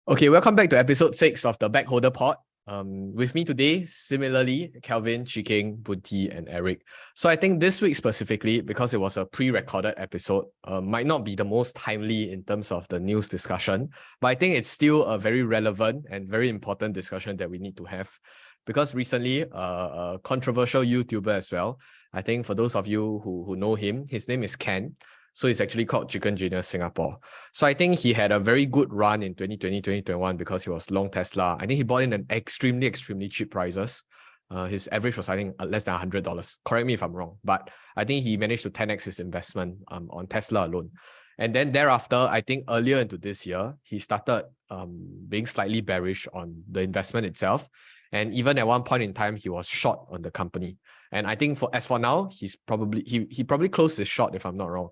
Okay, welcome back to episode 6 of the Backholder Pod. With me today, similarly, Kelvin, Chiking, Bunti, and Eric. So I think this week specifically, because it was a pre-recorded episode, might not be the most timely in terms of the news discussion, but I think it's still a very relevant and very important discussion that we need to have. Because recently, a controversial YouTuber as well, I think for those of you who know him, his name is Ken. So it's actually called Chicken Genius Singapore. So I think he had a very good run in 2020, 2021 because he was long Tesla. I think he bought in at extremely cheap prices. His average was, I think, less than $100. Correct me if I'm wrong. But I think he managed to 10x his investment on Tesla alone. And then thereafter, I think earlier into this year, he started being slightly bearish on the investment itself. And even at one point in time, he was short on the company. And I think as for now, he probably closed his short, if I'm not wrong.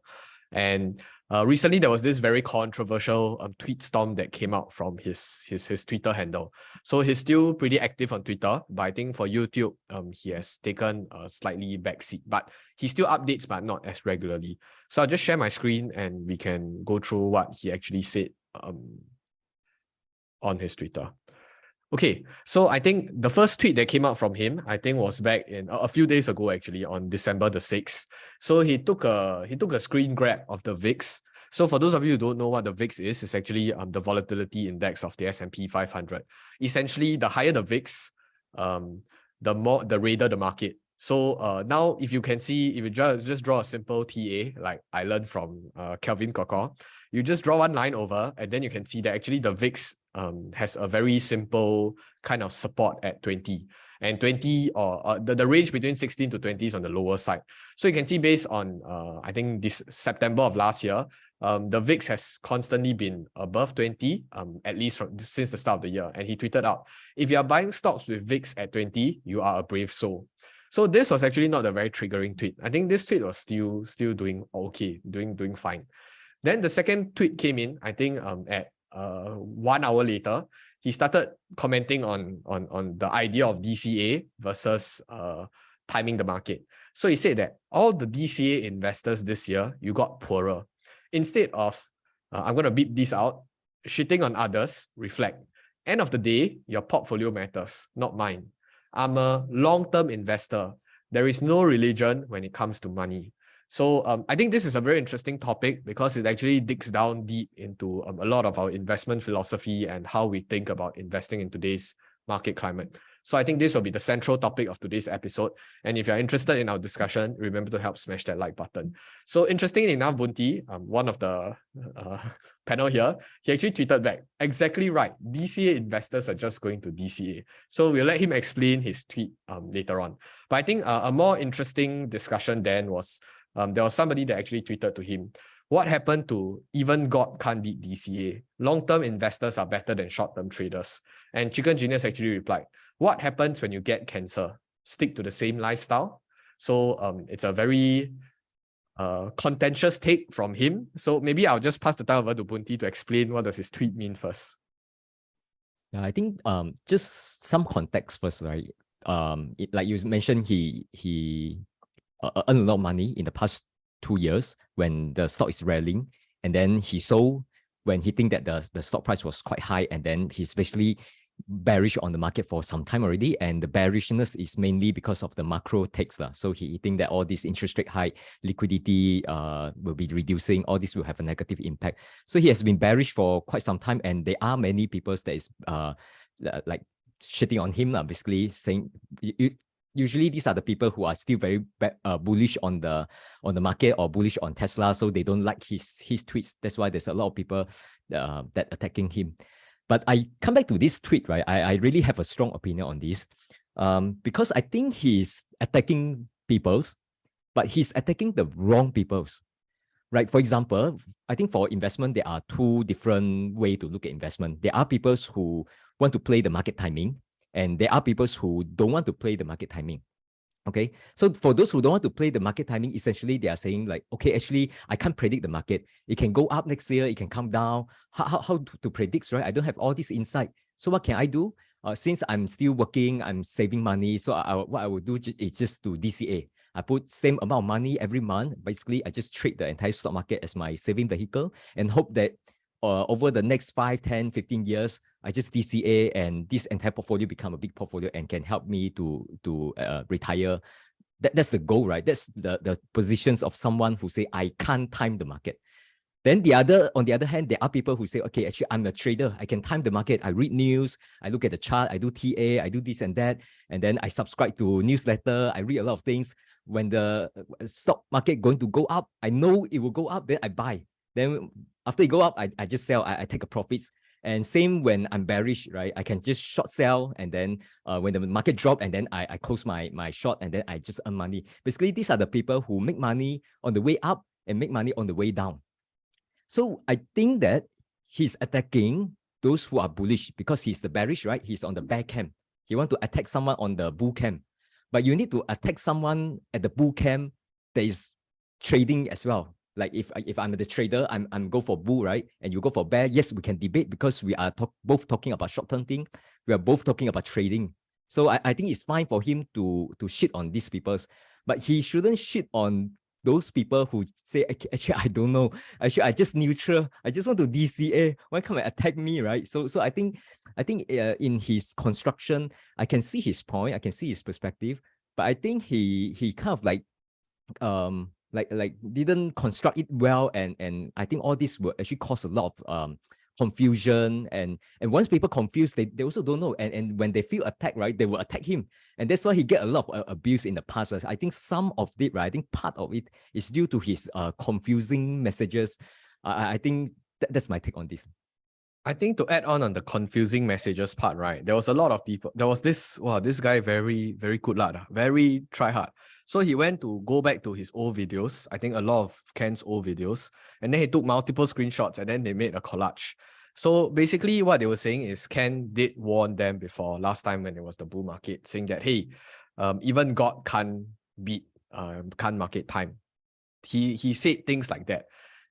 And recently, there was this very controversial tweet storm that came out from his Twitter handle. So he's still pretty active on Twitter, but I think for YouTube, he has taken a slightly backseat. But he still updates, but not as regularly. So I'll just share my screen and we can go through what he actually said on his Twitter. Okay, so I think the first tweet that came out from him, I think was back in a few days ago, actually, on December the 6th. So he took a screen grab of the VIX. So for those of you who don't know what the VIX is, it's actually the volatility index of the S&P 500. Essentially, the higher the VIX, the redder the market. So now, if you can see, if you just draw a simple TA, like I learned from Kelvin Koko, you just draw one line over, and then you can see that actually the VIX has a very simple kind of support at 20. And 20 or the range between 16 to 20 is on the lower side. So you can see based on, I think this September of last year, the VIX has constantly been above 20, at least since the start of the year. And he tweeted out, if you are buying stocks with VIX at 20, you are a brave soul. So this was actually not a very triggering tweet. I think this tweet was still doing okay, doing fine. Then the second tweet came in, I think at 1 hour later, he started commenting on the idea of DCA versus timing the market. So he said that all the DCA investors this year, you got poorer. Instead of, I'm going to beep this out, shitting on others, reflect. End of the day, your portfolio matters, not mine. I'm a long-term investor. There is no religion when it comes to money. So I think this is a very interesting topic because it actually digs down deep into a lot of our investment philosophy and how we think about investing in today's market climate. So I think this will be the central topic of today's episode. And if you're interested in our discussion, remember to help smash that like button. So interestingly enough, Bunti, one of the panel here, he actually tweeted back, exactly right. DCA investors are just going to DCA. So we'll let him explain his tweet later on. But I think a more interesting discussion then was, there was somebody that actually tweeted to him, what happened to even God can't beat DCA? Long-term investors are better than short-term traders. And Chicken Genius actually replied, what happens when you get cancer? Stick to the same lifestyle. So it's a very contentious take from him. So maybe I'll just pass the time over to Bunti to explain what does his tweet mean first. Yeah, I think just some context first, right? Like you mentioned, he earned a lot of money in the past 2 years when the stock is rallying, and then he sold when he think that the stock price was quite high, and then he's basically bearish on the market for some time already, and the bearishness is mainly because of the macro takes. So he think that all this interest rate high, liquidity will be reducing, all this will have a negative impact. So he has been bearish for quite some time, and there are many people that is like shitting on him, basically saying usually these are the people who are still very bullish on the market or bullish on Tesla, so they don't like his tweets. That's why there's a lot of people that attacking him. But I come back to this tweet, right? I really have a strong opinion on this because I think he's attacking peoples, but he's attacking the wrong peoples, right? For example, I think for investment, there are two different ways to look at investment. There are people who want to play the market timing, and there are people who don't want to play the market timing. Okay, so for those who don't want to play the market timing, essentially they are saying like, okay, actually I can't predict the market. It can go up next year, it can come down. How to predict, right? I don't have all this insight. So what can I do? Since I'm still working, I'm saving money. So what I would do is just to DCA. I put same amount of money every month. Basically, I just treat the entire stock market as my saving vehicle and hope that over the next 5, 10, 15 years, I just DCA and this entire portfolio become a big portfolio and can help me to retire. That's the goal, right? That's the positions of someone who say, I can't time the market. Then on the other hand, there are people who say, okay, actually, I'm a trader. I can time the market. I read news. I look at the chart. I do TA. I do this and that. And then I subscribe to newsletter. I read a lot of things. When the stock market going to go up, I know it will go up. Then I buy. Then after it go up, I just sell. I take a profits. And same when I'm bearish, right? I can just short sell. And then when the market drop, and then I close my short, and then I just earn money. Basically, these are the people who make money on the way up and make money on the way down. So I think that he's attacking those who are bullish because he's the bearish, right? He's on the bear camp. He want to attack someone on the bull camp. But you need to attack someone at the bull camp that is trading as well. Like if I'm the trader, I'm go for bull, right? And you go for bear, yes, we can debate because we are both talking about short-term thing. We are both talking about trading. So I think it's fine for him to shit on these people, but he shouldn't shit on those people who say, actually, I don't know. Actually, I just neutral. I just want to DCA. Why come and attack me, right? So I think in his construction, I can see his point. I can see his perspective. But I think he kind of like didn't construct it well, and I think all this will actually cause a lot of confusion, and once people confused, they also don't know, and when they feel attacked, right, they will attack him, and that's why he get a lot of abuse in the past. I think some of it, right, I think part of it is due to his confusing messages. I think that's my take on this. I think to add on the confusing messages part, right, there was a lot of people. There was this guy, very, very good lad, very try hard. So he went to go back to his old videos, I think a lot of Ken's old videos, and then he took multiple screenshots and then they made a collage. So basically what they were saying is Ken did warn them before last time when it was the bull market, saying that, hey, even God can't beat, can't market time. He said things like that.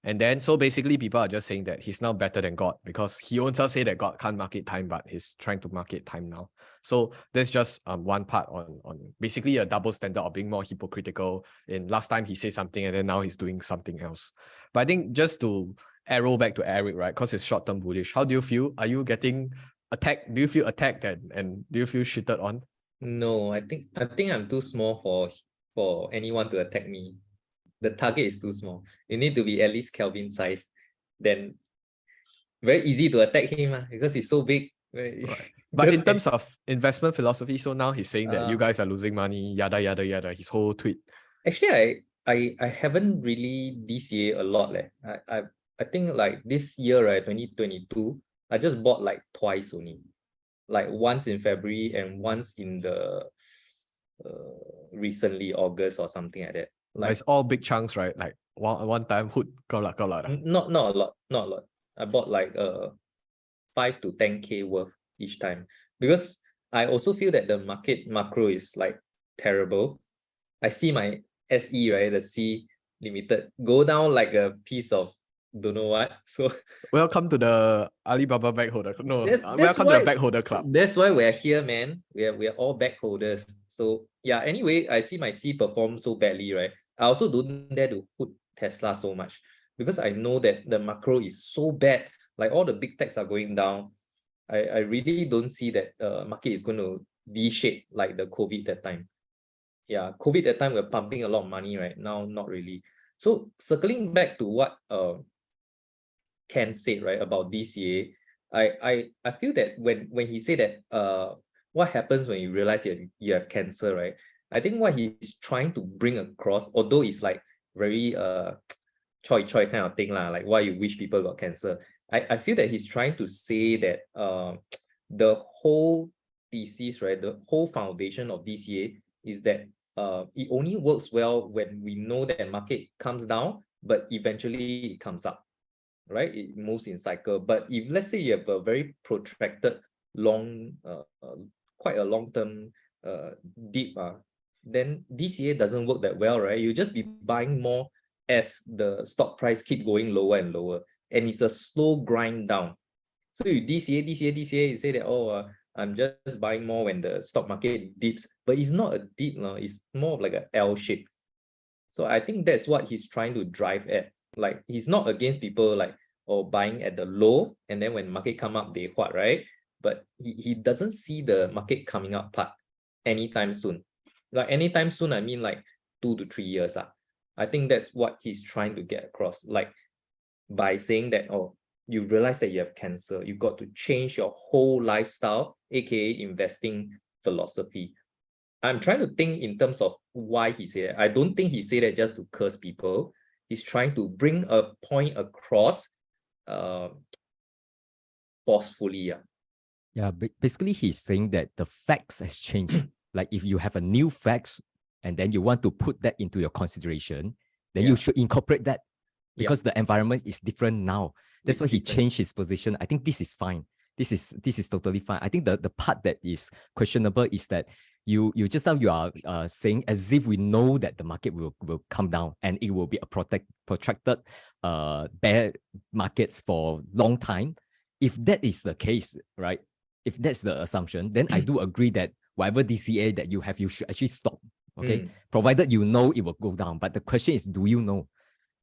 And then, so basically people are just saying that he's now better than God because he himself say that God can't market time, but he's trying to market time now. So there's just one part on basically a double standard of being more hypocritical. In last time he said something and then now he's doing something else. But I think just to arrow back to Eric, right, because it's short-term bullish, how do you feel? Are you getting attacked? Do you feel attacked and do you feel shitted on? No, I think I'm too small for anyone to attack me. The target is too small. You need to be at least Kelvin size. Then very easy to attack him because he's so big. Right. But in terms of investment philosophy, so now he's saying that you guys are losing money, yada yada yada. His whole tweet. Actually, I haven't really DCA a lot. I think like this year, right, 2022, I just bought like twice only. Like once in February and once in the recently August or something like that. Like it's all big chunks, right? Like one time hood go la. Not a lot. I bought like 5 to 10K worth each time because I also feel that the market macro is like terrible. I see my SE, right, the C limited, go down like a piece of don't know what. So welcome to the Alibaba bag holder. No, welcome to the bag holder club. That's why we're here, man. We're all bag holders. So yeah, anyway, I see my C perform so badly, right? I also don't dare to put Tesla so much because I know that the macro is so bad. Like all the big techs are going down. I really don't see that market is going to V-shape like the COVID that time. Yeah, COVID that time we're pumping a lot of money, right? Now, not really. So circling back to what Ken said, right, about DCA, I feel that when he said that what happens when you realize you have cancer, right? I think what he's trying to bring across, although it's like very choi kind of thing, like why you wish people got cancer. I feel that he's trying to say that the whole thesis, right, the whole foundation of DCA is that it only works well when we know that market comes down, but eventually it comes up, right? It moves in cycle. But if let's say you have a very protracted, quite a long-term dip, then DCA doesn't work that well, right? You just be buying more as the stock price keep going lower and lower, and it's a slow grind down. So you DCA, you say that, oh, I'm just buying more when the stock market dips, but it's not a dip, no, it's more of like an L shape. So I think that's what he's trying to drive at. Like he's not against people like or buying at the low, and then when market come up, they what, right? But he doesn't see the market coming up part anytime soon. Like anytime soon, I mean like 2 to 3 years. I think that's what he's trying to get across. Like by saying that, oh, you realize that you have cancer, you got to change your whole lifestyle, aka investing philosophy. I'm trying to think in terms of why he said that. I don't think he said that just to curse people. He's trying to bring a point across forcefully. Yeah, basically he's saying that the facts has changed. Like if you have a new facts and then you want to put that into your consideration, then you should incorporate that because the environment is different now. That's why he changed his position. I think this is fine. This is totally fine. I think the part that is questionable is that you just now you are saying as if we know that the market will come down and it will be a protracted bear markets for long time. If that is the case, right? If that's the assumption, then I do agree that whatever DCA that you have, you should actually stop. Okay, provided you know it will go down. But the question is, do you know?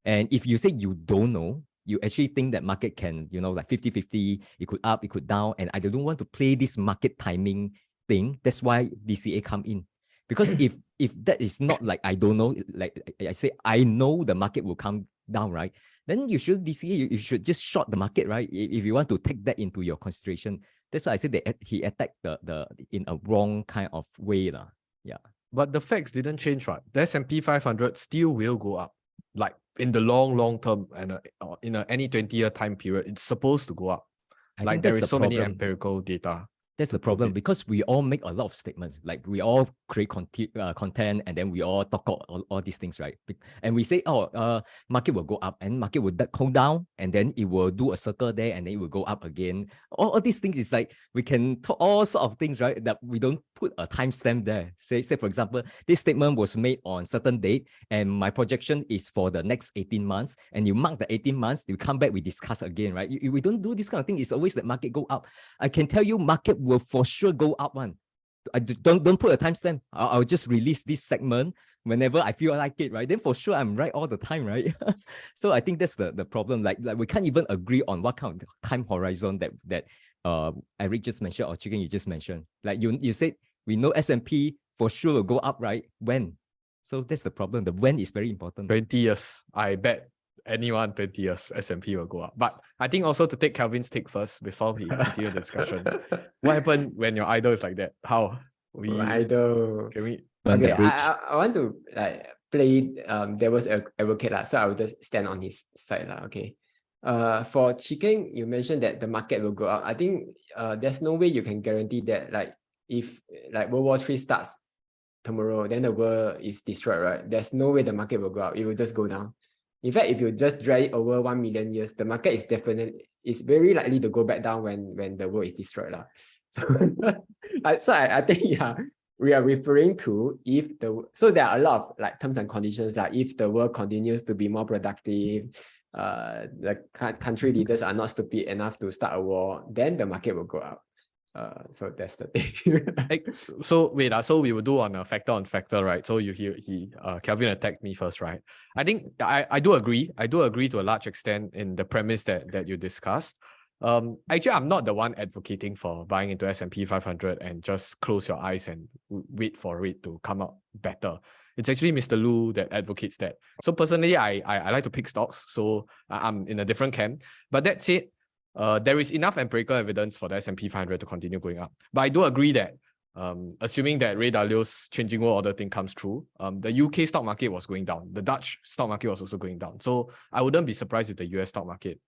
And if you say you don't know, you actually think that market can, like 50-50, it could up, it could down. And I don't want to play this market timing thing. That's why DCA come in. Because if that is not like, I don't know, like I say, I know the market will come down, right? Then you should DCA, you should just short the market, right? If you want to take that into your consideration. That's why I said that he attacked the in a wrong kind of way. Yeah. But the facts didn't change, right? The S&P 500 still will go up. Like in the long term and in any 20-year time period, it's supposed to go up. Like there is so many empirical data. That's the problem because we all make a lot of statements. Like we all create content and then we all talk about all these things, right? And we say, market will go up and market will cool down and then it will do a circle there and then it will go up again. All these things is like we can talk all sorts of things, right? That we don't put a timestamp there. Say for example, this statement was made on certain date and my projection is for the next 18 months. And you mark the 18 months, you come back, we discuss again, right? We don't do this kind of thing. It's always that market go up. I can tell you market will for sure go up one. I don't put a timestamp. I'll just release this segment whenever I feel like it, right? Then for sure I'm right all the time, right? So I think that's the problem. Like we can't even agree on what kind of time horizon that Eric just mentioned or Chicken you just mentioned. Like you said we know S&P for sure will go up, right? When? So that's the problem. The when is very important. 20 years. I bet anyone 20 years S&P will go up. But I think also to take Calvin's take first before we continue the discussion. What happened when your idol is like that? How? Idol. Can we? Okay, I want to like play devil's advocate so I will just stand on his side okay. For Chicken, you mentioned that the market will go up. I think there's no way you can guarantee that like if like World War III starts tomorrow, then the world is destroyed, right? There's no way the market will go up. It will just go down. In fact, if you just drag it over 1 million years, the market is very likely to go back down when the world is destroyed. So, I think we are referring to so there are a lot of like terms and conditions like if the world continues to be more productive, the country leaders are not stupid enough to start a war, then the market will go up. So that's the thing. So wait, so we will do on a factor, right? So Calvin attacked me first, right? I think I do agree. I do agree to a large extent in the premise that you discussed. Actually, I'm not the one advocating for buying into S&P 500 and just close your eyes and wait for it to come out better. It's actually Mr. Lu that advocates that. So personally, I like to pick stocks, so I'm in a different camp. But that said, there is enough empirical evidence for the S&P 500 to continue going up. But I do agree that assuming that Ray Dalio's changing world order thing comes true, the UK stock market was going down. The Dutch stock market was also going down. So I wouldn't be surprised if the US stock market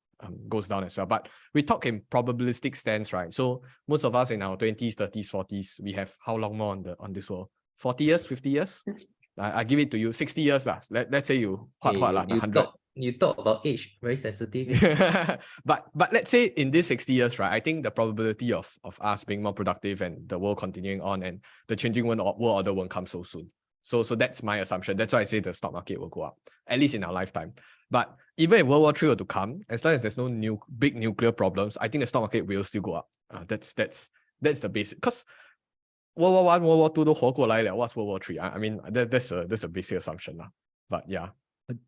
goes down as well. But we talk in probabilistic stance, right? So most of us in our 20s, 30s, 40s, we have how long more on this world? 40 years, 50 years? I give it to you, 60 years. Let's say you 100. You talk about age, very sensitive. but let's say in this 60 years, right, I think the probability of us being more productive and the world continuing on and the changing world order won't come so soon. So that's my assumption. That's why I say the stock market will go up, at least in our lifetime. But even if World War III were to come, as long as there's no big nuclear problems, I think the stock market will still go up. That's the basic. Because World War I, World War II 都活过来了. What's World War III? I mean, that's a basic assumption. But yeah.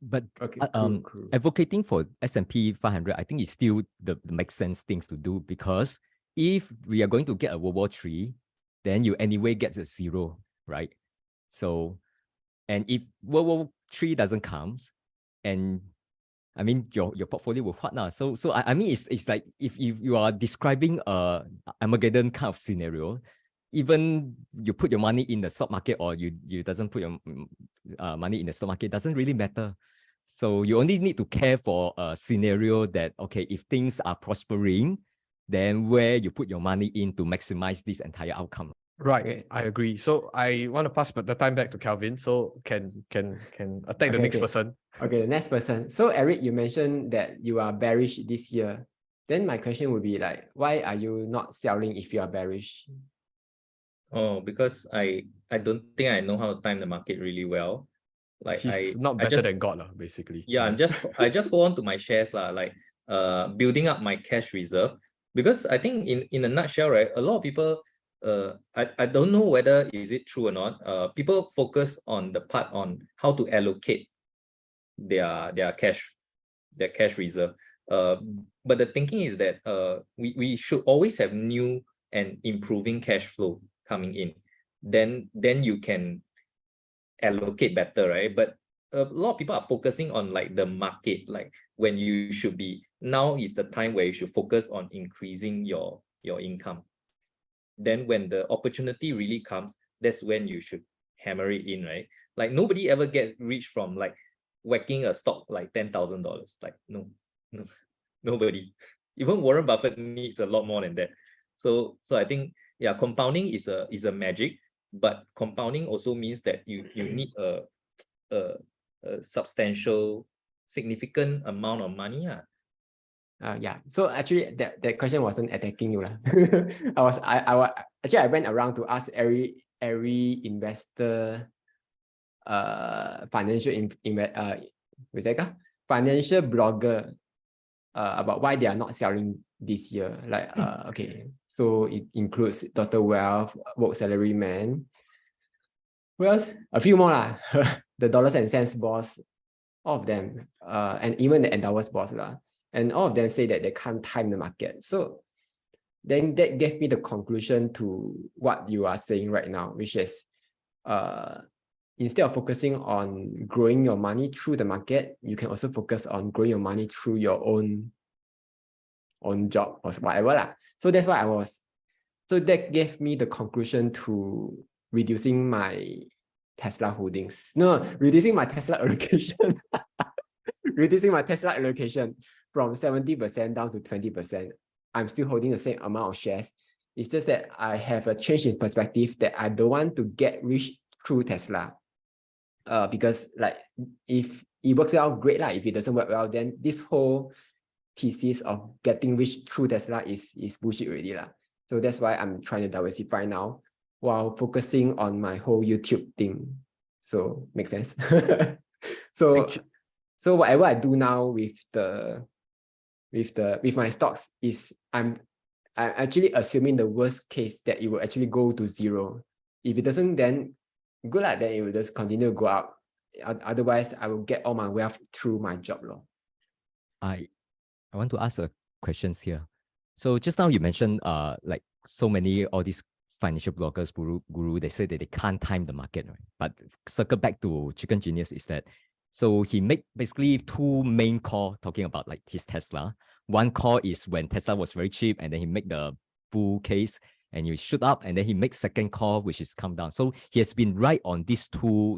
But Okay, cool. advocating for S&P 500, I think it's still the make sense things to do, because if we are going to get a World War III, then you anyway get a zero, right? So, and if World War III doesn't come, and I mean your portfolio will what now? So I mean it's like if you are describing a Armageddon kind of scenario, even you put your money in the stock market or you doesn't put your money in the stock market, doesn't really matter. So you only need to care for a scenario that, okay, if things are prospering, then where you put your money in to maximize this entire outcome. Right, Okay. I agree. So I want to pass the time back to Calvin. So can attack the next person. Okay, the next person. So Eric, you mentioned that you are bearish this year. Then my question would be like, why are you not selling if you are bearish? Oh, because I don't think I know how to time the market really well. Like He's I not better just, than God, basically. yeah, I just hold on to my shares like building up my cash reserve, because I think in a nutshell, right, a lot of people I don't know whether is it true or not, people focus on the part on how to allocate their cash reserve, but the thinking is that we should always have new and improving cash flow coming in, then you can allocate better, right? But a lot of people are focusing on like the market, like when you should be, now is the time where you should focus on increasing your income. Then when the opportunity really comes, that's when you should hammer it in, right? Like nobody ever get rich from like whacking a stock like $10,000. Like no, nobody. Even Warren Buffett needs a lot more than that. So I think, yeah, compounding is a magic, but compounding also means that you need a substantial, significant amount of money. Yeah. So actually, that question wasn't attacking you, lah. I went around to ask every investor, financial blogger, about why they are not selling this year. Like, okay, so it includes Dr. Wealth, Woke Salary Man. Who else? A few more lah. The Dollars and Cents boss, all of them, and even the Endowers boss lah. And all of them say that they can't time the market. So then that gave me the conclusion to what you are saying right now, which is instead of focusing on growing your money through the market, you can also focus on growing your money through your own job or whatever lah. So that's why so that gave me the conclusion to reducing my Tesla holdings. No, reducing my Tesla allocation. Reducing my Tesla allocation from 70% down to 20%. I'm still holding the same amount of shares. It's just that I have a change in perspective that I don't want to get rich through Tesla. Because like if it works out, great lah. If it doesn't work well, then this whole thesis of getting rich through Tesla is bullshit already lah. So that's why I'm trying to diversify now while focusing on my whole YouTube thing. So makes sense. So whatever I do now with my stocks is I'm actually assuming the worst case that it will actually go to zero. If it doesn't, then good lah, then it will just continue to go up. Otherwise, I will get all my wealth through my job law. I want to ask a questions here. So just now you mentioned like so many all these financial bloggers, guru, they say that they can't time the market, right? But circle back to Chicken Genius is that, so he make basically two main call talking about like his Tesla. One call is when Tesla was very cheap, and then he make the bull case and you shoot up, and then he makes second call, which is come down. So he has been right on these two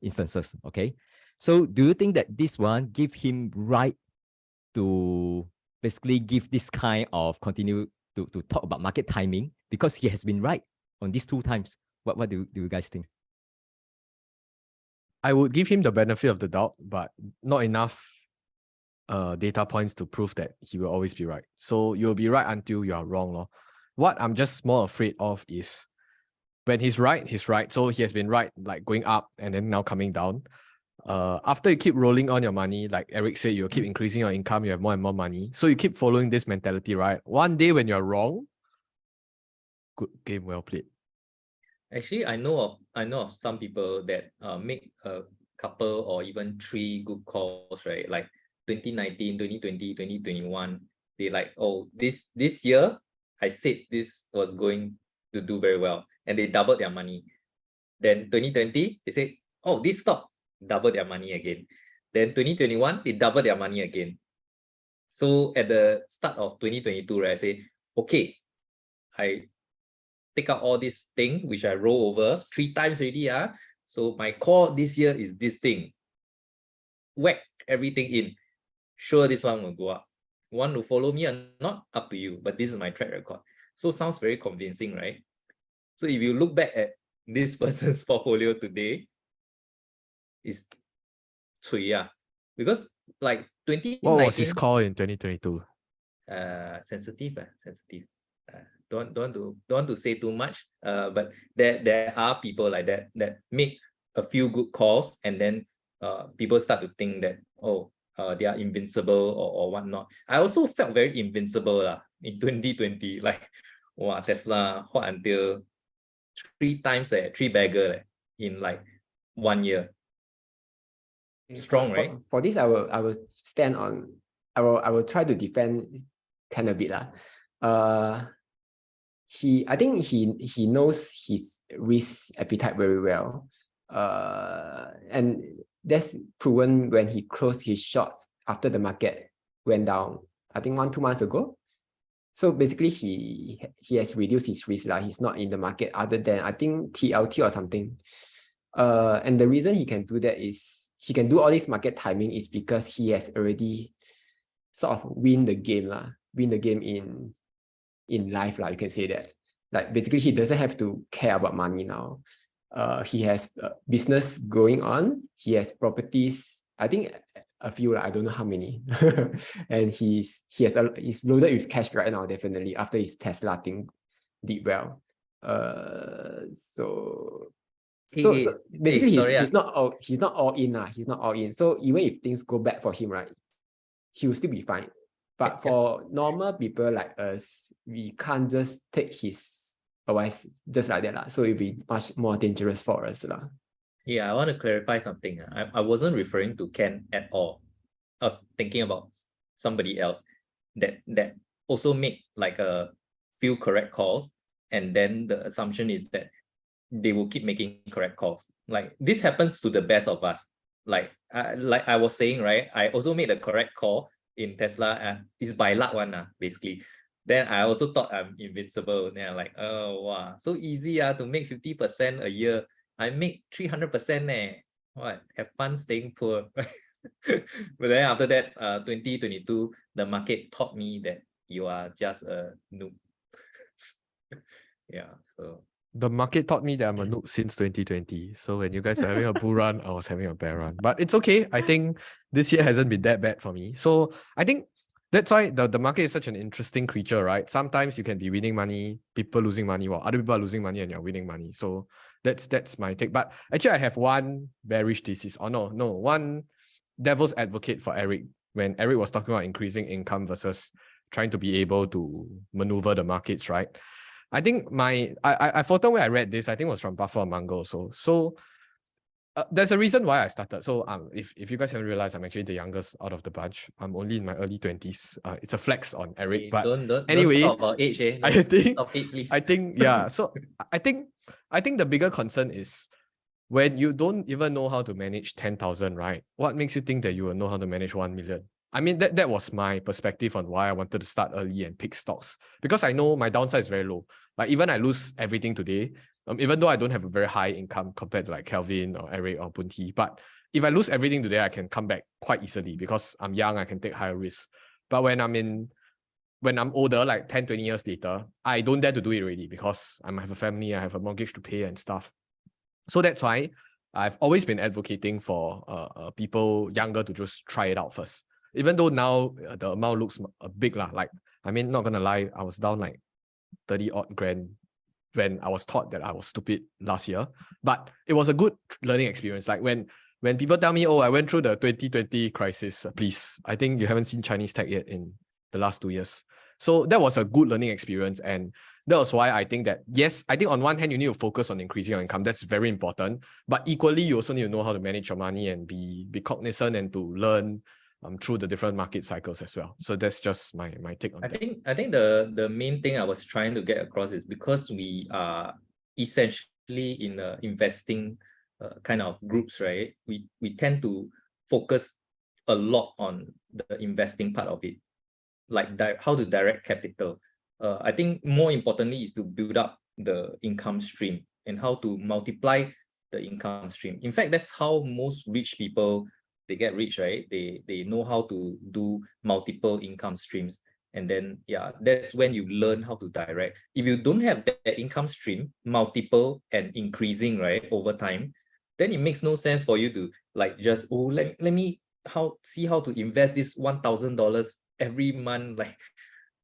instances. Okay. So do you think that this one give him right to basically give this kind of continue to talk about market timing, because he has been right on these two times? What do you guys think? I would give him the benefit of the doubt, but not enough data points to prove that he will always be right. So you'll be right until you are wrong, lor. What I'm just more afraid of is when he's right, he's right. So he has been right, like going up and then now coming down. After you keep rolling on your money, like Eric said, you'll keep increasing your income, you have more and more money. So you keep following this mentality, right? One day when you're wrong, good game, well played. Actually, I know of some people that make a couple or even 3 good calls, right? Like 2019, 2020, 2021, they like, oh, this year I said this was going to do very well, and they doubled their money. Then 2020, they say, oh, this stock, double their money again. Then 2021, they double their money again. So at the start of 2022, right, I say, okay, I take out all this thing which I roll over 3 times already. So my call this year is this thing. Whack everything in. Sure, this one will go up. Want to follow me or not? Up to you. But this is my track record. So sounds very convincing, right? So if you look back at this person's portfolio today, is cui. Because like 2019. What was his call in 2022? Sensitive. Don't want to say too much. But there are people like that make a few good calls, and then people start to think that, oh, they are invincible or whatnot. I also felt very invincible in 2020. Like, wow, Tesla hot until 3 times 3 bagger in like 1 year. Strong, right? For this, I will stand on. I will try to defend kind of bit I think he knows his risk appetite very well. And that's proven when he closed his shorts after the market went down, I think 1-2 months ago. So basically he has reduced his risk. He's not in the market other than, I think, TLT or something. And the reason he can do that is he can do all this market timing is because he has already sort of win the game in life, you can say that. Like basically he doesn't have to care about money now. He has business going on. He has properties, I think a few, I don't know how many. And he's loaded with cash right now, definitely, after his Tesla thing did well. So basically he's not all in. He's not all in. So even if things go bad for him, right, he will still be fine. But for normal people like us, we can't just take his advice just like that. So it'll be much more dangerous for us. Yeah, I want to clarify something. I wasn't referring to Ken at all. I was thinking about somebody else that also made like a few correct calls, and then the assumption is that they will keep making correct calls. Like this happens to the best of us. Like I was saying, right? I also made a correct call in Tesla. It's by luck one, basically. Then I also thought I'm invincible. Then I'm like, oh wow, so easy to make 50% a year. I make 300%. What? Have fun staying poor. But then after that, 2022, the market taught me that you are just a noob. Yeah. So the market taught me that I'm a noob since 2020. So when you guys are having a bull run, I was having a bear run. But it's okay. I think this year hasn't been that bad for me. So I think that's why the market is such an interesting creature, right? Sometimes you can be winning money, people losing money, while other people are losing money and you're winning money. So that's my take. But actually, I have one bearish thesis. Oh no, one devil's advocate for Eric when Eric was talking about increasing income versus trying to be able to maneuver the markets, right? I think I forgot where I read this. I think it was from Buffer Mango. So there's a reason why I started. So if you guys haven't realized, I'm actually the youngest out of the bunch. I'm only in my early 20s. It's a flex on Eric. But anyway, don't talk about age. No, I think stop it, please. I think yeah. So I think the bigger concern is when you don't even know how to manage 10,000, right? What makes you think that you will know how to manage 1 million? I mean, that was my perspective on why I wanted to start early and pick stocks, because I know my downside is very low. Like even I lose everything today, even though I don't have a very high income compared to like Kelvin or Eric or Bunti, but if I lose everything today, I can come back quite easily because I'm young, I can take higher risks. But when I'm older, like 10, 20 years later, I don't dare to do it already because I might have a family, I have a mortgage to pay and stuff. So that's why I've always been advocating for people younger to just try it out first. Even though now the amount looks big, like, I mean, not gonna lie, I was down like 30-odd grand when I was taught that I was stupid last year. But it was a good learning experience. Like when people tell me, oh, I went through the 2020 crisis, please, I think you haven't seen Chinese tech yet in the last 2 years. So that was a good learning experience. And that was why I think that, yes, I think on one hand, you need to focus on increasing your income. That's very important. But equally, you also need to know how to manage your money and be cognizant and to learn through the different market cycles as well. So that's just my take on that. I think the main thing I was trying to get across is because we are essentially in the investing kind of groups, right? We tend to focus a lot on the investing part of it, like how to direct capital. I think more importantly is to build up the income stream and how to multiply the income stream. In fact, that's how most rich people, they get rich, right? They know how to do multiple income streams. And then, yeah, that's when you learn how to direct. If you don't have that income stream, multiple and increasing, right, over time, then it makes no sense for you to like just, oh, let me see how to invest this $1,000 every month. Like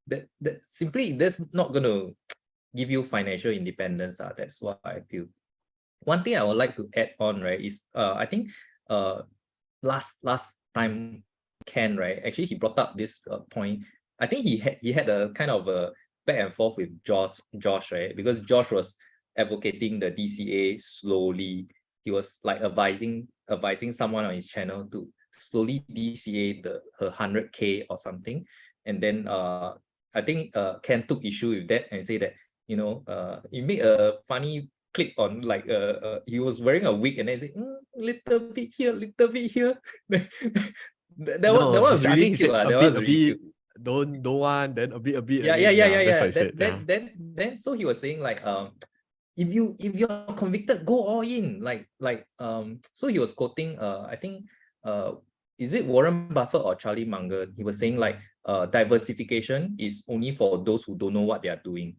that simply, that's not going to give you financial independence. That's what I feel. One thing I would like to add on, right, is I think last time Ken, right, actually he brought up this point. I think he had a kind of a back and forth with Josh, right, because Josh was advocating the DCA slowly. He was like advising someone on his channel to slowly DCA her 100K or something. And then I think Ken took issue with that and said that, you know, he made a funny clip on like he was wearing a wig and then said, little bit here, little bit here. that was really cute. That was really cute. Don't want, then a bit. Yeah. That's what I said. Then so he was saying like if you're convicted, go all in. So he was quoting I think is it Warren Buffett or Charlie Munger? He was saying like diversification is only for those who don't know what they are doing.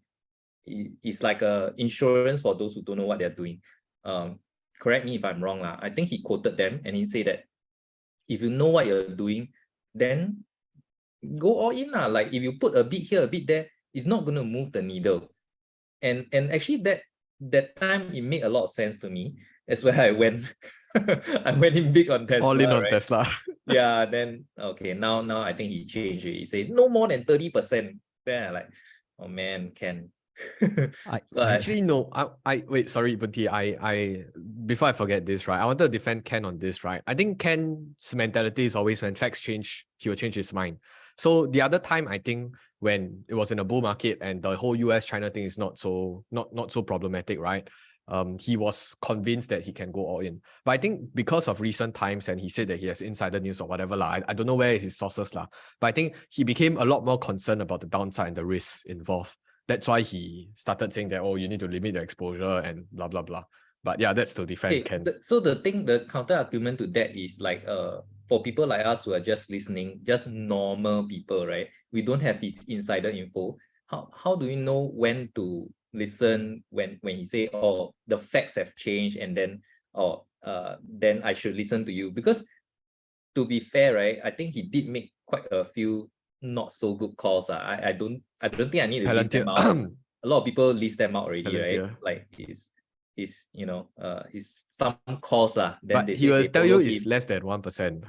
It's like a insurance for those who don't know what they're doing. Correct me if I'm wrong. I think he quoted them and he said that if you know what you're doing, then go all in. Like if you put a bit here, a bit there, it's not going to move the needle. And actually that time it made a lot of sense to me. That's where I went I went in big on Tesla. All in on right? Tesla. Yeah, then okay, now I think he changed it. He said no more than 30%. Then I like, oh man, Ken. Actually, no. I wait. Sorry, Bunty. I before I forget this, right? I wanted to defend Ken on this, right? I think Ken's mentality is always when facts change, he will change his mind. So the other time, I think when it was in a bull market and the whole US-China thing is not so problematic, right? He was convinced that he can go all in. But I think because of recent times, and he said that he has insider news or whatever, I don't know where is his sources, but I think he became a lot more concerned about the downside and the risks involved. That's why he started saying that, oh, you need to limit the exposure and blah, blah, blah. But yeah, that's to defend Ken. So the counter argument to that is like, for people like us who are just listening, just normal people, right? We don't have his insider info. How do we know when to listen when he say, oh, the facts have changed and then, then I should listen to you? Because to be fair, right, I think he did make quite a few not so good calls. I don't think I need to list them out. A lot of people list them out already, right? Like his you know his some calls then but they he will tell you it's less than 1%,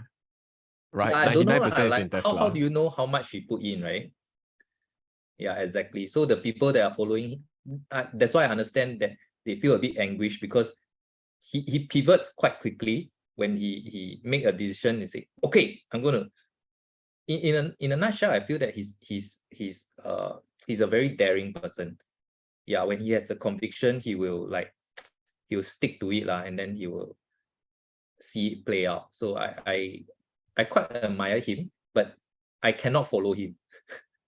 right? I don't know, 99% is like, in Tesla. how do you know how much he put in, right? Yeah, exactly. So the people that are following, that's why I understand that they feel a bit anguished because he pivots quite quickly when he make a decision and say, okay, I'm gonna. In a nutshell, I feel that he's a very daring person. Yeah, when he has the conviction, he'll stick to it and then he will see it play out. So I quite admire him, but I cannot follow him.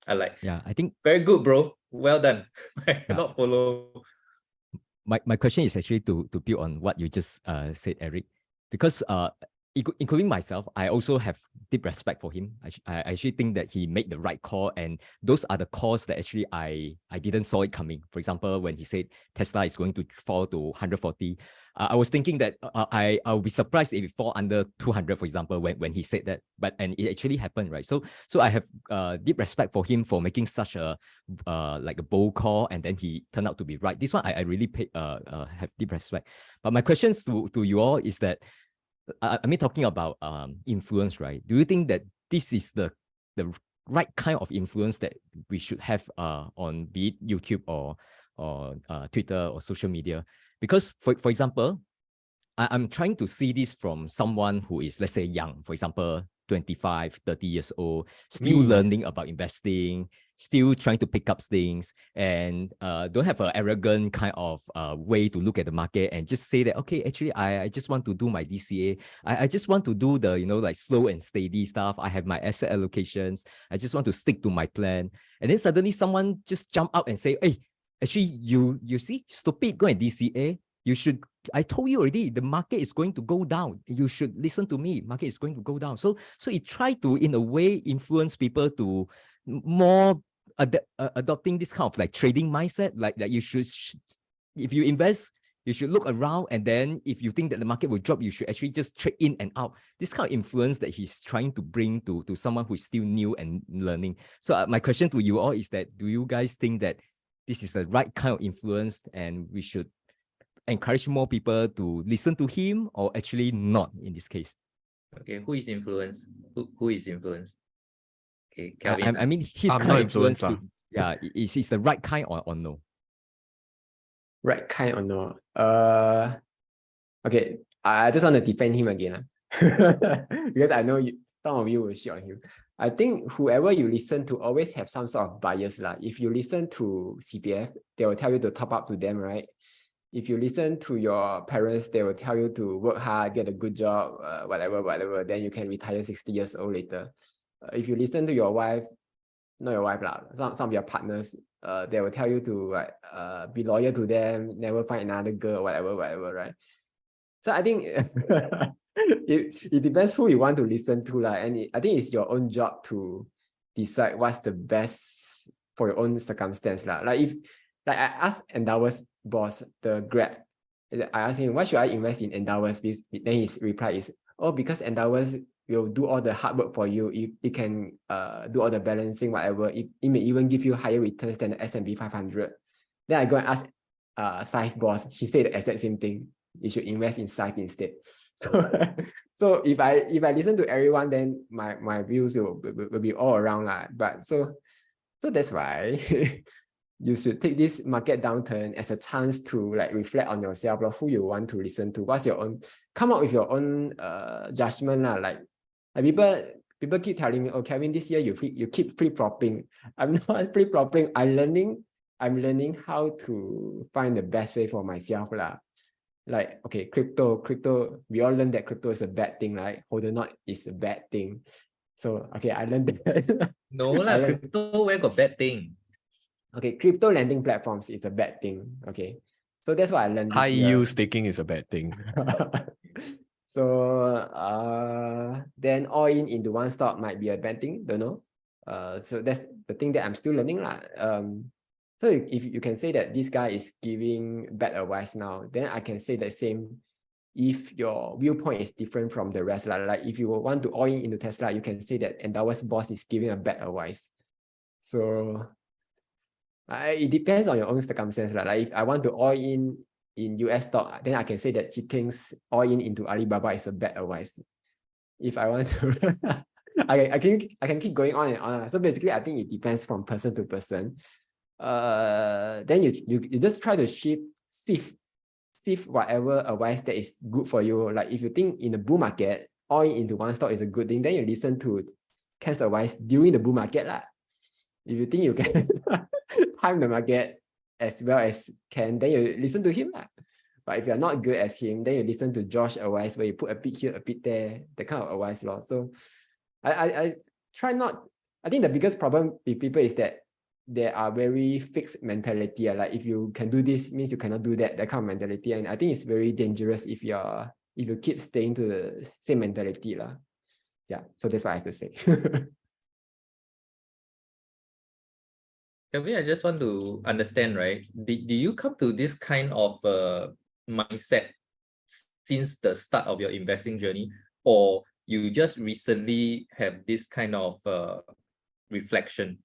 I think very good, bro. Well done. I cannot follow. My question is actually to build on what you just said, Eric, because including myself, I also have deep respect for him. I actually think that he made the right call, and those are the calls that actually I didn't saw it coming. For example, when he said Tesla is going to fall to 140, I was thinking that I'll be surprised if it fall under 200, for example, when he said that. And it actually happened, right? So I have deep respect for him for making such a like a bold call, and then he turned out to be right. This one I really have deep respect. But my questions to you all is that, I mean, talking about influence, right? Do you think that this is the right kind of influence that we should have on be it YouTube or Twitter or social media? Because for example, I'm trying to see this from someone who is, let's say, young, for example, 25, 30 years old, still learning about investing, still trying to pick up things, and don't have an arrogant kind of way to look at the market and just say that, okay, actually, I just want to do my DCA. I just want to do the, like slow and steady stuff. I have my asset allocations. I just want to stick to my plan. And then suddenly someone just jump out and say, hey, actually, you see, stupid, go and DCA. You should, I told you already, the market is going to go down. You should listen to me. Market is going to go down. So it tried to, in a way, influence people to more adopting this kind of like trading mindset. Like that you should, if you invest, you should look around. And then if you think that the market will drop, you should actually just trade in and out. This kind of influence that he's trying to bring to someone who is still new and learning. So my question to you all is that, do you guys think that this is the right kind of influence and we should encourage more people to listen to him, or actually not in this case? Okay, who is influenced? Who is influenced? Okay, Kelvin. I mean, his I'm kind not of influence. influenced, Yeah, is the right kind or no? Right kind or no? Okay, I just want to defend him again. Because I know some of you will shit on him. I think whoever you listen to always have some sort of bias. If you listen to CPF, they will tell you to top up to them, right? If you listen to your parents, they will tell you to work hard, get a good job, whatever, then you can retire 60 years old later. If you listen to your wife, not your wife, some of your partners, they will tell you to be loyal to them, never find another girl, whatever, right? So I think it depends who you want to listen to, and I think it's your own job to decide what's the best for your own circumstance. Like I asked Endower's boss, the Grab, I asked him, why should I invest in Endower's? Then his reply is, oh, because Endower's will do all the hard work for you. It can do all the balancing, whatever. It may even give you higher returns than the S&P 500. Then I go and ask Saif boss. He said the exact same thing. You should invest in Saif instead. So if I listen to everyone, then my views will be all around But so that's why you should take this market downturn as a chance to reflect on yourself, who you want to listen to. What's your own? Come up with your own judgment. Like people keep telling me, oh, Kevin, this year you keep flip-flopping. I'm not flip-flopping. I'm learning how to find the best way for myself. Like, okay, crypto, we all learned that crypto is a bad thing, right? Hodl is a bad thing. So, okay, I learned that. No, crypto, where got bad thing? Okay, crypto lending platforms is a bad thing. Okay, so that's what I learned this High year. yield staking is a bad thing. So then all in into one stock might be a bad thing, don't know. So that's the thing that I'm still learning. So if you can say that this guy is giving bad advice now, then I can say the same if your viewpoint is different from the rest. Like if you want to all in into Tesla, you can say that Endower's boss is giving a bad advice. So it depends on your own circumstance. Like if I want to all in US stock, then I can say that Chikeng's all in into Alibaba is a bad advice. If I want to, I can keep going on and on. So basically, I think it depends from person to person. Then you just try to sift whatever advice that is good for you. Like if you think in the bull market, all in into one stock is a good thing, then you listen to Ken's advice during the bull market. If you think you can time the market as well as Ken, then you listen to him. But if you're not good as him, then you listen to Josh's advice where you put a bit here, a bit there, that kind of advice. So I try not, I think the biggest problem with people is that they are very fixed mentality. Like if you can do this, means you cannot do that kind of mentality. And I think it's very dangerous if you keep staying to the same mentality. Yeah, so that's what I have to say. Kevin, I just want to understand, right? Do you come to this kind of mindset since the start of your investing journey, or you just recently have this kind of reflection?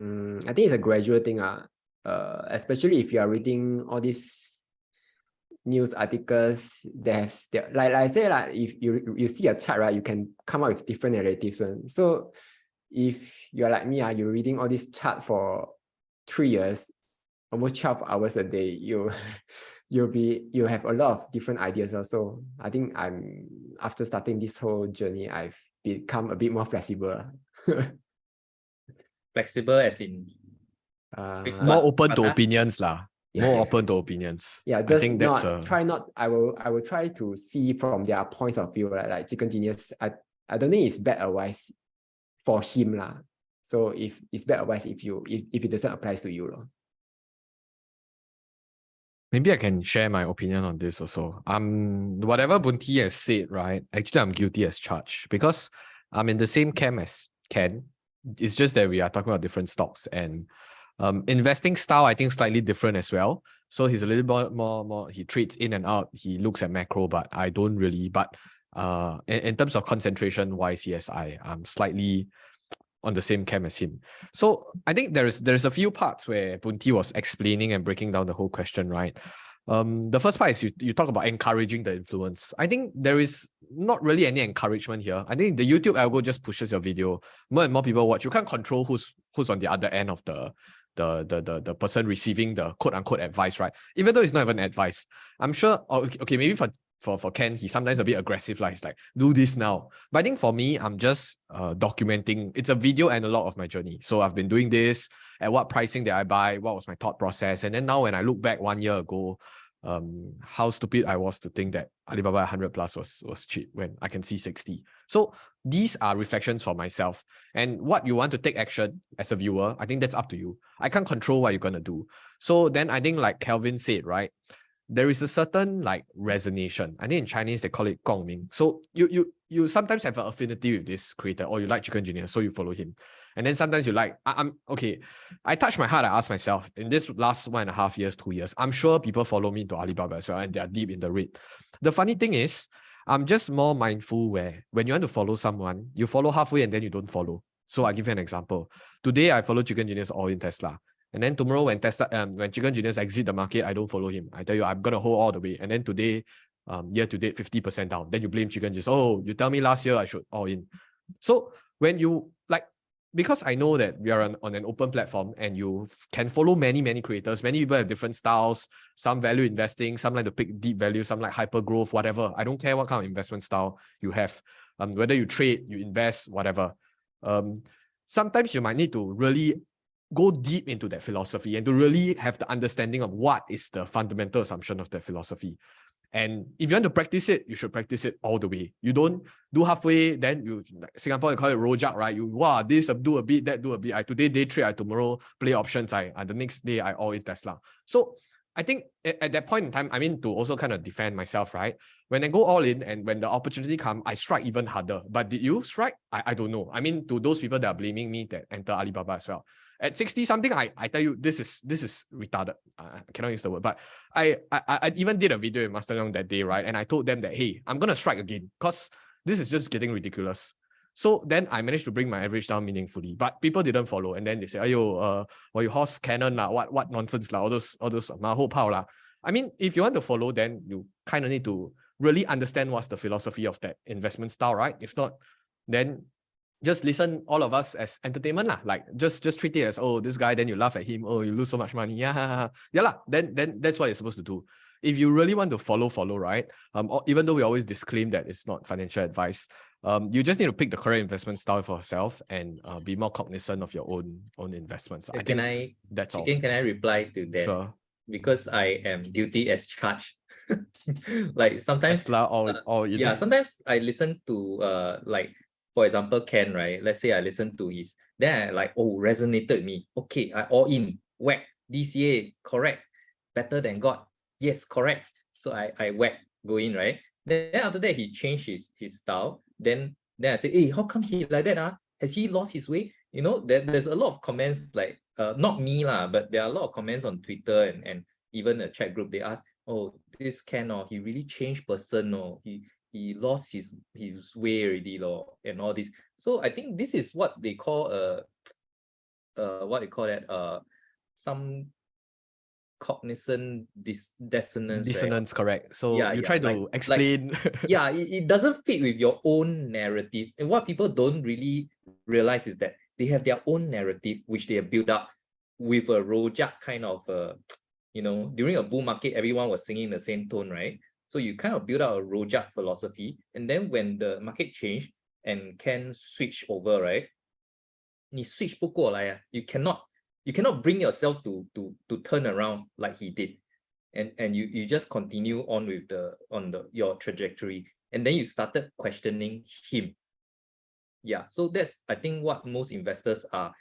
I think it's a gradual thing, especially if you are reading all these news articles. Like I say, if you see a chart, right, you can come up with different narratives. So if you're like me, you're reading all this chart for 3 years, almost 12 hours a day, you have a lot of different ideas also. I think after starting this whole journey, I've become a bit more flexible. Flexible as in more open to Prata? opinions lah. Yes, More yes, open yes. to opinions. Yeah, I just think that's I will try to see from their points of view, right? Like Chicken Genius, I don't think it's bad advice for him lah. So if it's bad advice if it doesn't apply to you lor. Maybe I can share my opinion on this also. Whatever Bunti has said, right? Actually, I'm guilty as charged because I'm in the same camp as Ken. It's just that we are talking about different stocks, and investing style, I think, slightly different as well. So he's a little bit more he trades in and out. He looks at macro, but I don't really. But in terms of concentration wise, yes, I'm slightly on the same camp as him. So I think there's a few parts where Bunti was explaining and breaking down the whole question, right? The first part is you talk about encouraging the influence. I think there is not really any encouragement here. I think the YouTube algo just pushes your video. More and more people watch. You can't control who's on the other end of the person receiving the quote unquote advice, right? Even though it's not even advice. I'm sure, okay, maybe for Ken, he's sometimes a bit aggressive, like he's like, do this now. But I think for me, I'm just documenting. It's a video analog of my journey. So I've been doing this, at what pricing did I buy, what was my thought process, and then now when I look back 1 year ago, how stupid I was to think that Alibaba 100 plus was cheap when I can see 60. So these are reflections for myself. And what you want to take action as a viewer, I think that's up to you. I can't control what you're going to do. So then I think like Kelvin said, right? There is a certain like resonation. I think in Chinese they call it 共鸣. So you sometimes have an affinity with this creator, or you like Chicken Genius, so you follow him. And then sometimes you like, I'm okay. I touch my heart. I ask myself, in this last 1.5 years, 2 years, I'm sure people follow me to Alibaba as well, and they are deep in the read. The funny thing is, I'm just more mindful where when you want to follow someone, you follow halfway and then you don't follow. So I'll give you an example. Today I follow Chicken Genius all in Tesla. And then tomorrow when Chicken Genius exit the market, I don't follow him. I tell you, I'm gonna hold all the way. And then today, year to date, 50% down. Then you blame Chicken Genius. Oh, you tell me last year I should all in. So when you like, because I know that we are on an open platform and you can follow many creators. Many people have different styles. Some value investing, some like to pick deep value, some like hyper growth, whatever. I don't care what kind of investment style you have. Whether you trade, you invest, whatever. Sometimes you might need to really go deep into that philosophy and to really have the understanding of what is the fundamental assumption of that philosophy. And if you want to practice it, you should practice it all the way. You don't do halfway, then you, like Singapore, you call it rojak, right? You, this do a bit, that do a bit. I today day trade, I tomorrow play options, the next day I all in Tesla. So I think at that point in time, I mean, to also kind of defend myself, right? When I go all in and when the opportunity comes, I strike even harder. But did you strike? I don't know. I mean, to those people that are blaming me that enter Alibaba as well. At 60 something, I tell you, this is retarded. I cannot use the word, but I even did a video with Master Young that day, right? And I told them that, hey, I'm gonna strike again because this is just getting ridiculous. So then I managed to bring my average down meaningfully, but people didn't follow. And then they say, ayo, you horse cannon lah, what nonsense lah, all those ma ho pao lah. I mean, if you want to follow, then you kind of need to really understand what's the philosophy of that investment style, right? If not, then just listen all of us as entertainment lah. Like just treat it as, oh, this guy, then you laugh at him, oh, you lose so much money. Yeah lah. Then that's what you're supposed to do. If you really want to follow, right? Even though we always disclaim that it's not financial advice, you just need to pick the correct investment style for yourself and be more cognizant of your own investments. That's all. Can I reply to that? Sure. Because I am guilty as charged. Like sometimes Tesla yeah, sometimes I listen to like, for example, Ken, right? Let's say I listen to his, then I like, oh, resonated with me. Okay, I all in, whack, DCA, correct, better than God. Yes, correct. So I whack, go in, right? Then after that, he changed his style. Then I say, hey, how come he like that? Has he lost his way? You know, there's a lot of comments like, not me lah, but there are a lot of comments on Twitter and even a chat group. They ask, oh, this Ken, he really changed person, he lost his way already, and all this. So I think this is what they call some cognizant dissonance. Dissonance, right? Correct. So you try to explain. It doesn't fit with your own narrative. And what people don't really realize is that they have their own narrative, which they have built up with a rojak kind of, during a bull market, everyone was singing the same tone, right? So you kind of build out a rojak philosophy. And then when the market changed and can switch over, right? 你 switch 不过来, you cannot bring yourself to turn around like he did. And you just continue on with your trajectory. And then you started questioning him. Yeah, so that's, I think, what most investors are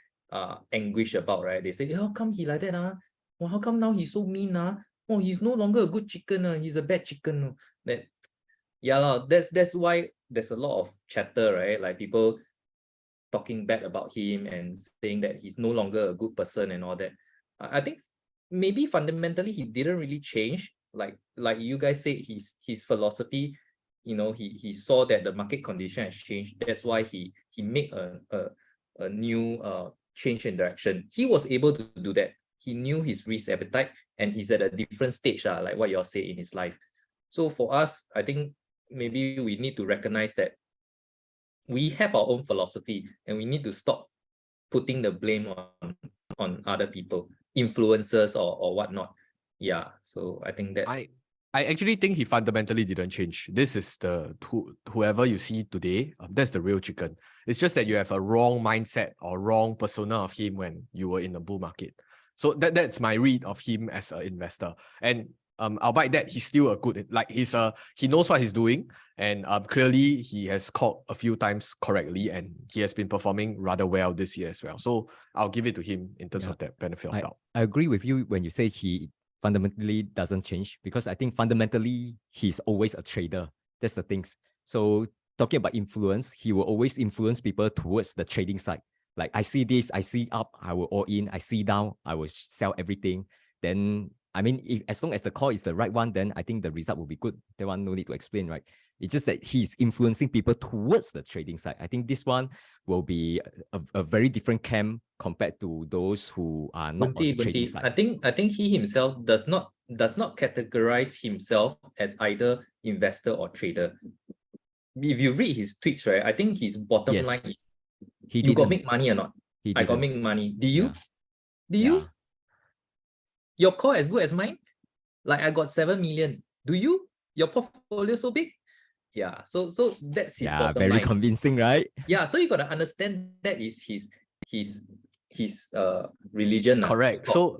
anguished about, right? They say, how come he like that? Well, how come now he's so mean? Oh, he's no longer a good chicken. He's a bad chicken. That's why there's a lot of chatter, right? Like people talking bad about him and saying that he's no longer a good person and all that. I think maybe fundamentally he didn't really change. Like you guys said, his philosophy, he saw that the market condition has changed. That's why he made a new change in direction. He was able to do that. He knew his risk appetite and he's at a different stage, like what you all say, in his life. So for us, I think maybe we need to recognize that we have our own philosophy and we need to stop putting the blame on other people, influencers or whatnot. Yeah, so I think that's... I actually think he fundamentally didn't change. This is whoever you see today, that's the real chicken. It's just that you have a wrong mindset or wrong persona of him when you were in the bull market. So that's my read of him as an investor. And albeit that he's still a good, like he knows what he's doing, and clearly he has called a few times correctly, and he has been performing rather well this year as well. So I'll give it to him in terms of that benefit of doubt. I agree with you when you say he fundamentally doesn't change, because I think fundamentally he's always a trader. That's the things. So talking about influence, he will always influence people towards the trading side. Like, I see this, I see up, I will all in. I see down, I will sell everything. Then, I mean, as long as the call is the right one, then I think the result will be good. That one no need to explain, right? It's just that he's influencing people towards the trading side. I think this one will be a very different camp compared to those who are not on the trading side. I think he himself does not categorize himself as either investor or trader. If you read his tweets, right, I think his bottom line is, you got make money or not? I got make money. Do you? Do you? Your call as good as mine? Like, I got 7 million. Do you? Your portfolio so big? Yeah. So that's his bottom line. Very convincing, right? Yeah. So you gotta understand that is his religion. Correct. So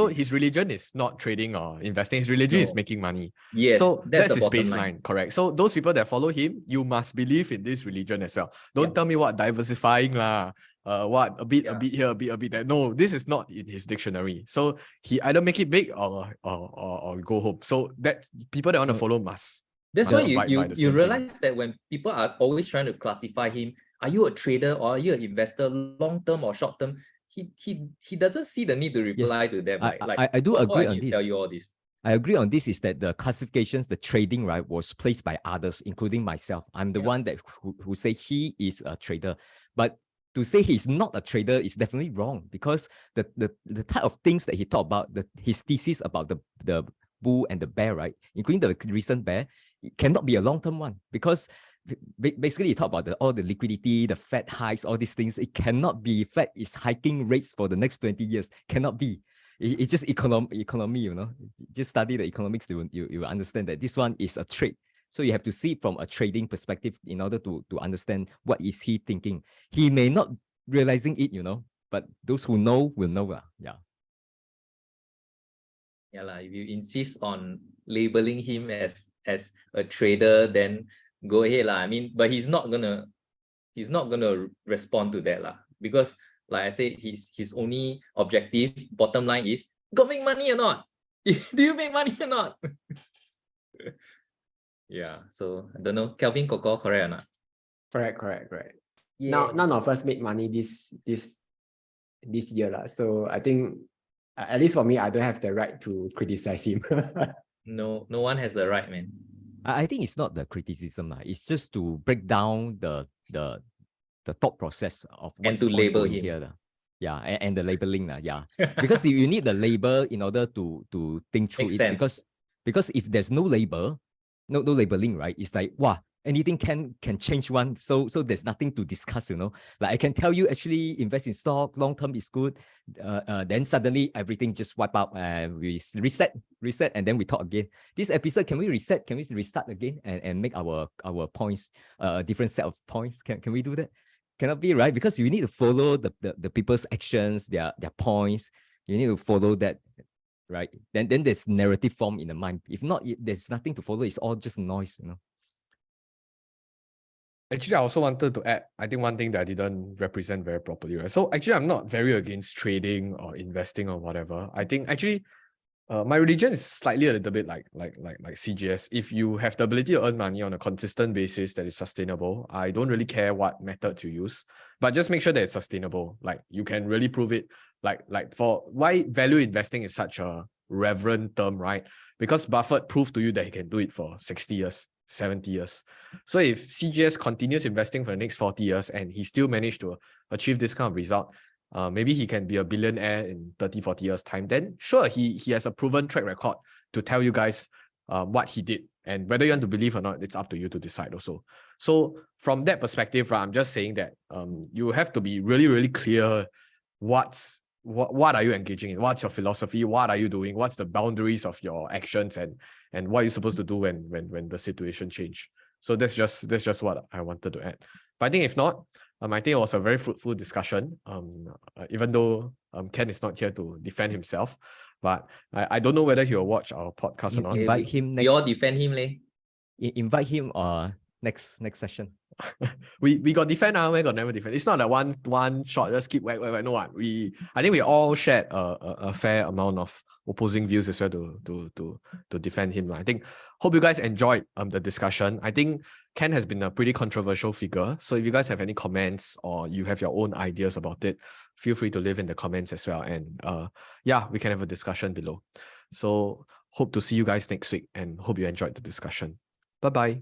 his religion is not trading or investing. His religion is making money. Yes. So that's his baseline. baseline. Correct. So those people that follow him, you must believe in this religion as well. Don't tell me what diversifying lah. What a bit here, a bit there. No, this is not in his dictionary. So he either make it big or go home. So that people that want to follow must. That's why you realize that when people are always trying to classify him, are you a trader or are you an investor, long term or short term? He doesn't see the need to reply to them. I do agree on this. Tell you all this. I agree on this, is that the classifications, the trading, right, was placed by others, including myself. I'm the one that who say he is a trader. But to say he's not a trader is definitely wrong, because the type of things that he talked about, his thesis about the bull and the bear, right, including the recent bear, it cannot be a long-term one, because basically you talk about all the liquidity, the Fed hikes, all these things. It cannot be Fed is hiking rates for the next 20 years. Cannot be. It's just economy, Just study the economics, you will understand that this one is a trade. So you have to see it from a trading perspective in order to understand what is he thinking. He may not realizing it, but those who know will know. Yeah. Yeah, if you insist on labeling him as a trader, then go ahead. I mean, but he's not gonna respond to that, because like I said, his only objective, bottom line is, go make money or not? Do you make money or not? Yeah, so I don't know, Kelvin, Coco, correct or not? Correct. Yeah. Now, none of us made money this year, so I think at least for me, I don't have the right to criticize him. No one has the right, man. I think it's not the criticism, it's just to break down the thought process of what's and to label him here. Yeah, and the labeling, because you need the label in order to think through Makes it. sense. Because if there's no label, no labeling, right? It's like, wow, anything can change one. So there's nothing to discuss, you know. Like I can tell you actually invest in stock, long term is good. Then suddenly everything just wipe out and we reset, and then we talk again. This episode, can we reset? Can we restart again and make our points a different set of points? Can we do that? Cannot be, right? Because you need to follow the people's actions, their points. You need to follow that, right? Then there's narrative form in the mind. If not, there's nothing to follow. It's all just noise, you know. Actually, I also wanted to add, I think one thing that I didn't represent very properly, right? So actually, I'm not very against trading or investing or whatever. I think actually, my religion is slightly a little bit like CGS. If you have the ability to earn money on a consistent basis that is sustainable, I don't really care what method you use, but just make sure that it's sustainable. Like you can really prove it. Like for why value investing is such a reverent term, right? Because Buffett proved to you that he can do it for 60 years. 70 years. So if CGS continues investing for the next 40 years and he still managed to achieve this kind of result, maybe he can be a billionaire in 30, 40 years time, then sure, he has a proven track record to tell you guys what he did. And whether you want to believe or not, it's up to you to decide also. So from that perspective, right, I'm just saying that you have to be really, really clear what are you engaging in? What's your philosophy? What are you doing? What's the boundaries of your actions and what are you supposed to do when the situation change? So that's just what I wanted to add. But I think if not, I think it was a very fruitful discussion. Even though Ken is not here to defend himself, but I don't know whether he will watch our podcast or not. Invite him next. We all defend him, leh. Invite him next session. we got defend, we got never defend. It's not that one shot, just keep whack. No one. I think we all shared a fair amount of opposing views as well to defend him. I think hope you guys enjoyed the discussion. I think Ken has been a pretty controversial figure. So if you guys have any comments or you have your own ideas about it, feel free to leave in the comments as well. And yeah, we can have a discussion below. So hope to see you guys next week and hope you enjoyed the discussion. Bye-bye.